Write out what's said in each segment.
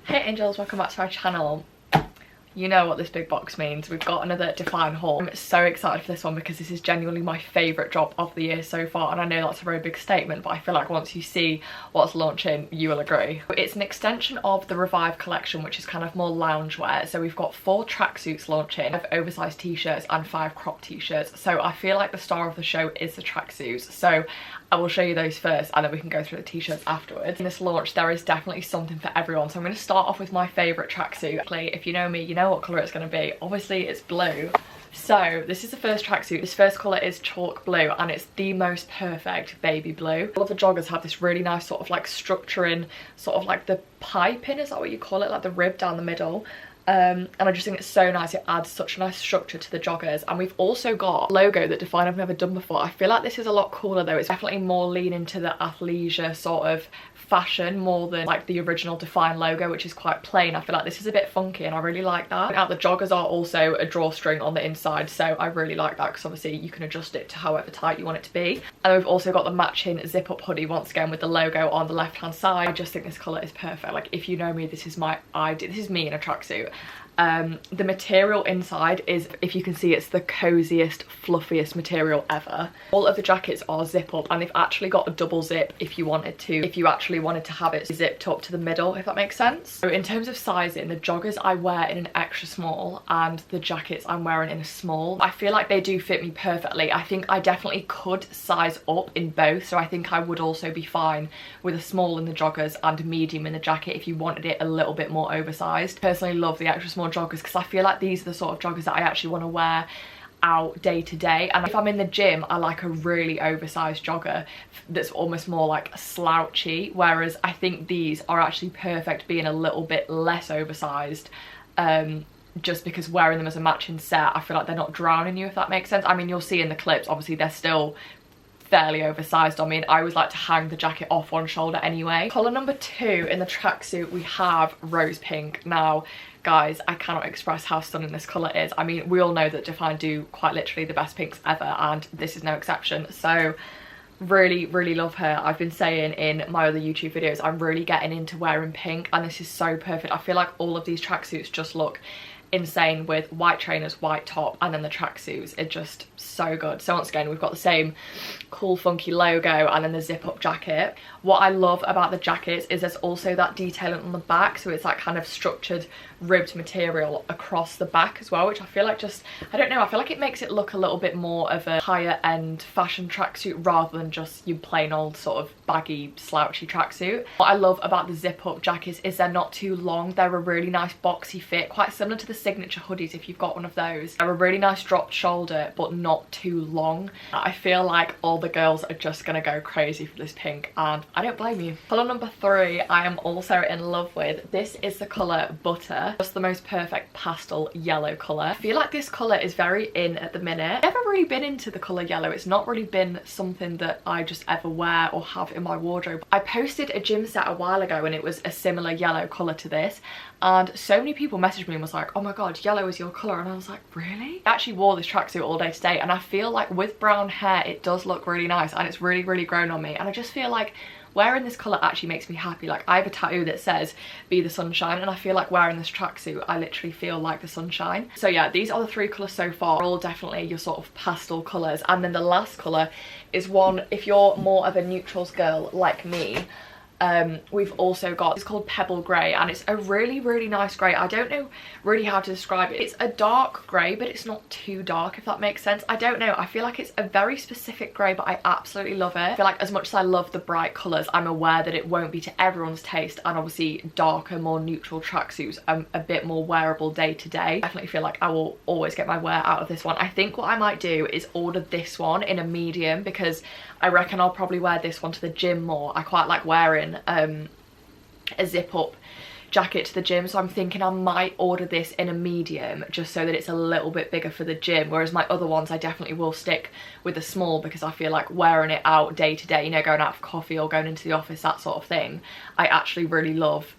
Hey angels, welcome back to our channel. You know what this big box means. We've got another Dfyne haul. I'm so excited for this one because this is genuinely my favourite drop of the year so far, and I know that's a very big statement, but I feel like once you see what's launching you will agree. It's an extension of the Revive collection, which is kind of more loungewear. So we've got 4 tracksuits launching, 5 oversized t-shirts and 5 crop t-shirts. So I feel like the star of the show is the tracksuits. So I will show you those first and then we can go through the t-shirts afterwards. In this launch there is definitely something for everyone, so I'm going to start off with my favourite tracksuit. If you know me, you know what colour it's going to be. Obviously it's blue. So this is the first tracksuit. This first colour is chalk blue and it's the most perfect baby blue. All of the joggers have this really nice sort of like structuring, sort of like the piping, is that what you call it? Like the rib down the middle. And I just think it's so nice. It adds such a nice structure to the joggers. And we've also got a logo that Dfyne I've never done before. I feel like this is a lot cooler though. It's definitely more leaning to the athleisure sort of fashion more than like the original Dfyne logo, which is quite plain. I feel like this is a bit funky and I really like that. Now the joggers are also a drawstring on the inside, so I really like that because obviously you can adjust it to however tight you want it to be. And we've also got the matching zip up hoodie once again with the logo on the left hand side. I just think this colour is perfect. Like if you know me, this is my idea. This is me in a tracksuit. The material inside is, if you can see, it's the coziest, fluffiest material ever. All of the jackets are zip up and they've actually got a double zip if you wanted to, if you actually wanted to have it zipped up to the middle, if that makes sense. So in terms of sizing, the joggers I wear in an extra small and the jackets I'm wearing in a small. I feel like they do fit me perfectly. I think I definitely could size up in both, so I think I would also be fine with a small in the joggers and a medium in the jacket if you wanted it a little bit more oversized. Personally love the extra small joggers because I feel like these are the sort of joggers that I actually want to wear out day to day. And if I'm in the gym, I like a really oversized jogger that's almost more like slouchy, whereas I think these are actually perfect being a little bit less oversized, just because wearing them as a matching set, I feel like they're not drowning you, if that makes sense. I mean, you'll see in the clips, obviously they're still fairly oversized on me, and I always like to hang the jacket off one shoulder anyway. Colour number 2 in the tracksuit, we have rose pink. Now guys, I cannot express how stunning this colour is. I mean, we all know that Dfyne do quite literally the best pinks ever, and this is no exception. So really love her. I've been saying in my other YouTube videos I'm really getting into wearing pink, and this is so perfect. I feel like all of these tracksuits just look insane with white trainers, white top, and then the tracksuits are just so good. So once again, we've got the same cool funky logo and then the zip up jacket. What I love about the jackets is there's also that detailing on the back, so it's that kind of structured ribbed material across the back as well, which I feel like just, I don't know, I feel like it makes it look a little bit more of a higher end fashion tracksuit rather than just your plain old sort of baggy slouchy tracksuit. What I love about the zip up jackets is they're not too long. They're a really nice boxy fit, quite similar to the signature hoodies if you've got one of those. They're a really nice dropped shoulder but not too long. I feel like all the girls are just gonna go crazy for this pink, and I don't blame you. Colour number 3 I am also in love with. This is the colour Butter. Just the most perfect pastel yellow colour. I feel like this colour is very in at the minute. I've never really been into the colour yellow. It's not really been something that I just ever wear or have in my wardrobe. I posted a gym set a while ago and it was a similar yellow colour to this, and so many people messaged me and was like, oh my god, yellow is your colour, and I was like, really? I actually wore this tracksuit all day today, and I feel like with brown hair it does look really nice and it's really grown on me, and I just feel like wearing this colour actually makes me happy. Like I have a tattoo that says be the sunshine, and I feel like wearing this tracksuit I literally feel like the sunshine. So yeah, these are the 3 colours so far, all definitely your sort of pastel colours. And then the last colour is one, if you're more of a neutrals girl like me, we've also got, it's called Pebble Grey, and it's a really nice grey. I don't know really how to describe it. It's a dark grey, but it's not too dark, if that makes sense. I don't know, I feel like it's a very specific grey, but I absolutely love it. I feel like as much as I love the bright colours, I'm aware that it won't be to everyone's taste, and obviously darker, more neutral tracksuits are a bit more wearable day to day. I definitely feel like I will always get my wear out of this one. I think what I might do is order this one in a medium, because I reckon I'll probably wear this one to the gym more. I quite like wearing a zip up jacket to the gym, so I'm thinking I might order this in a medium just so that it's a little bit bigger for the gym, whereas my other ones I definitely will stick with a small, because I feel like wearing it out day to day, you know, going out for coffee or going into the office, that sort of thing, I actually really love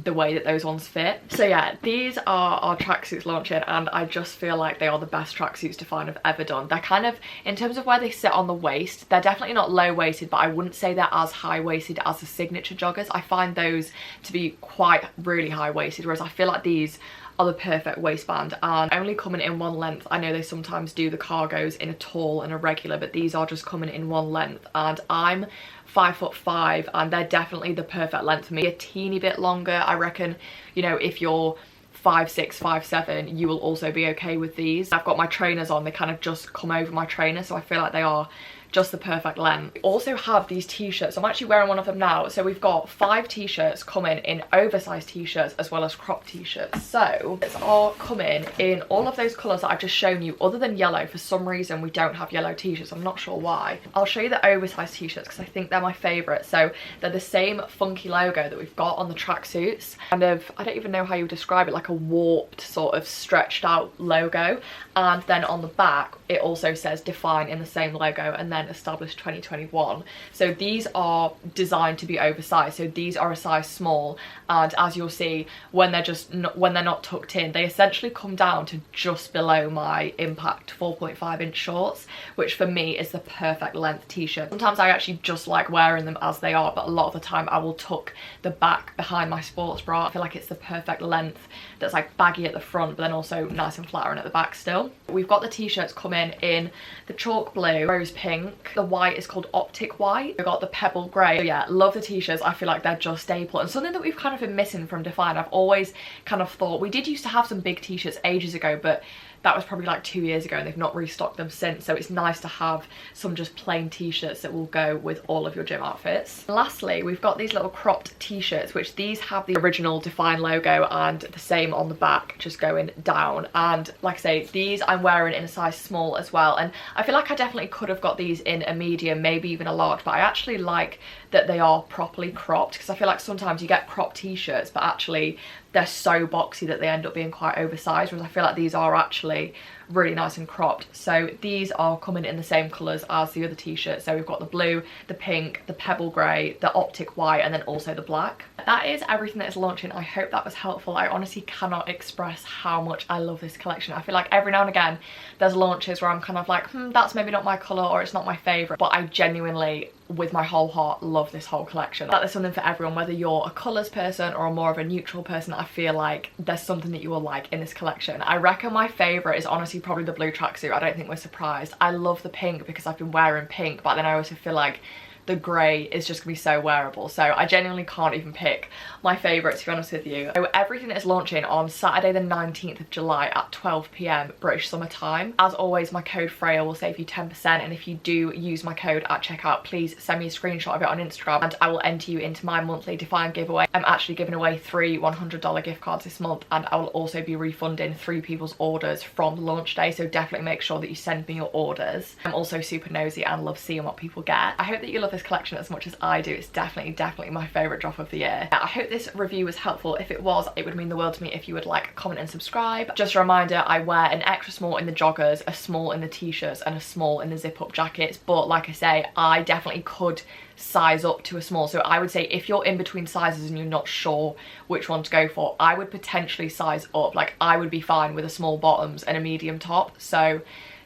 the way that those ones fit. So yeah, these are our tracksuits launching, and I just feel like they are the best tracksuits Dfyne have ever done. They're kind of, in terms of where they sit on the waist, they're definitely not low-waisted, but I wouldn't say they're as high-waisted as the signature joggers. I find those to be quite really high-waisted, whereas I feel like these are the perfect waistband, and only coming in one length. I know they sometimes do the cargos in a tall and a regular, but these are just coming in one length, and I'm 5'5", and they're definitely the perfect length for me. A teeny bit longer, I reckon, you know, if you're 5'6", 5'7", you will also be okay with these. I've got my trainers on, they kind of just come over my trainer, so I feel like they are just the perfect length. We also have these t-shirts. I'm actually wearing one of them now. So we've got 5 t-shirts coming in oversized t-shirts as well as crop t-shirts. So it's all coming in all of those colours that I've just shown you, other than yellow. For some reason we don't have yellow t-shirts, I'm not sure why. I'll show you the oversized t-shirts because I think they're my favourite. So they're the same funky logo that we've got on the tracksuits, kind of, I don't even know how you would describe it, like a warped sort of stretched out logo, and then on the back it also says Dfyne in the same logo, and then established 2021. So these are designed to be oversized, so these are a size small, and as you'll see, when they're not tucked in, they essentially come down to just below my Impact 4.5 inch shorts, which for me is the perfect length t-shirt. Sometimes I actually just like wearing them as they are, but a lot of the time I will tuck the back behind my sports bra. I feel like it's the perfect length that's like baggy at the front but then also nice and flattering at the back still. We've got the t-shirts coming in the chalk blue, rose pink, the white is called Optic white, we've got the Pebble grey. So yeah, love the t-shirts. I feel like they're just staple, and something that we've kind of been missing from Dfyne. I've always kind of thought, we did used to have some big t-shirts ages ago, but that was probably like 2 years ago and they've not restocked them since, so it's nice to have some just plain t-shirts that will go with all of your gym outfits. Lastly, we've got these little cropped t-shirts, which these have the original Dfyne logo and the same on the back just going down, and like I say, these I'm wearing in a size small as well, and I feel like I definitely could have got these in a medium, maybe even a large, but I actually like that they are properly cropped, because I feel like sometimes you get cropped t-shirts but actually they're so boxy that they end up being quite oversized, whereas I feel like these are actually really nice and cropped. So these are coming in the same colours as the other t-shirts. So we've got the blue, the pink, the pebble grey, the optic white, and then also the black. That is everything that is launching. I hope that was helpful. I honestly cannot express how much I love this collection. I feel like every now and again there's launches where I'm kind of like, that's maybe not my colour or it's not my favourite, but I genuinely, with my whole heart, love this whole collection. Like, there's something for everyone, whether you're a colours person or more of a neutral person. I feel like there's something that you will like in this collection. I reckon my favourite is honestly probably the blue tracksuit. I don't think we're surprised. I love the pink because I've been wearing pink, but then I also feel like the grey is just gonna be so wearable. So I genuinely can't even pick my favourite, to be honest with you. So everything is launching on Saturday the 19th of July at 12 PM British Summer Time. As always, my code Freya will save you 10%, and if you do use my code at checkout, please send me a screenshot of it on Instagram and I will enter you into my monthly Dfyne giveaway. I'm actually giving away 3 $100 gift cards this month, and I will also be refunding 3 people's orders from launch day, so definitely make sure that you send me your orders. I'm also super nosy and love seeing what people get. I hope that you love this collection as much as I do. It's definitely my favourite drop of the year. I hope this review was helpful. If it was, it would mean the world to me if you would like, comment and subscribe. Just a reminder, I wear an extra small in the joggers, a small in the t-shirts and a small in the zip up jackets, but like I say, I definitely could size up to a small. So I would say if you're in between sizes and you're not sure which one to go for, I would potentially size up. Like, I would be fine with a small bottoms and a medium top, so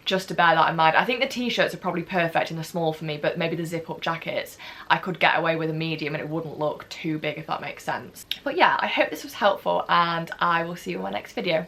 just to bear that in mind. I think the t-shirts are probably perfect in the small for me, but maybe the zip up jackets I could get away with a medium and it wouldn't look too big, if that makes sense. But yeah, I hope this was helpful and I will see you in my next video.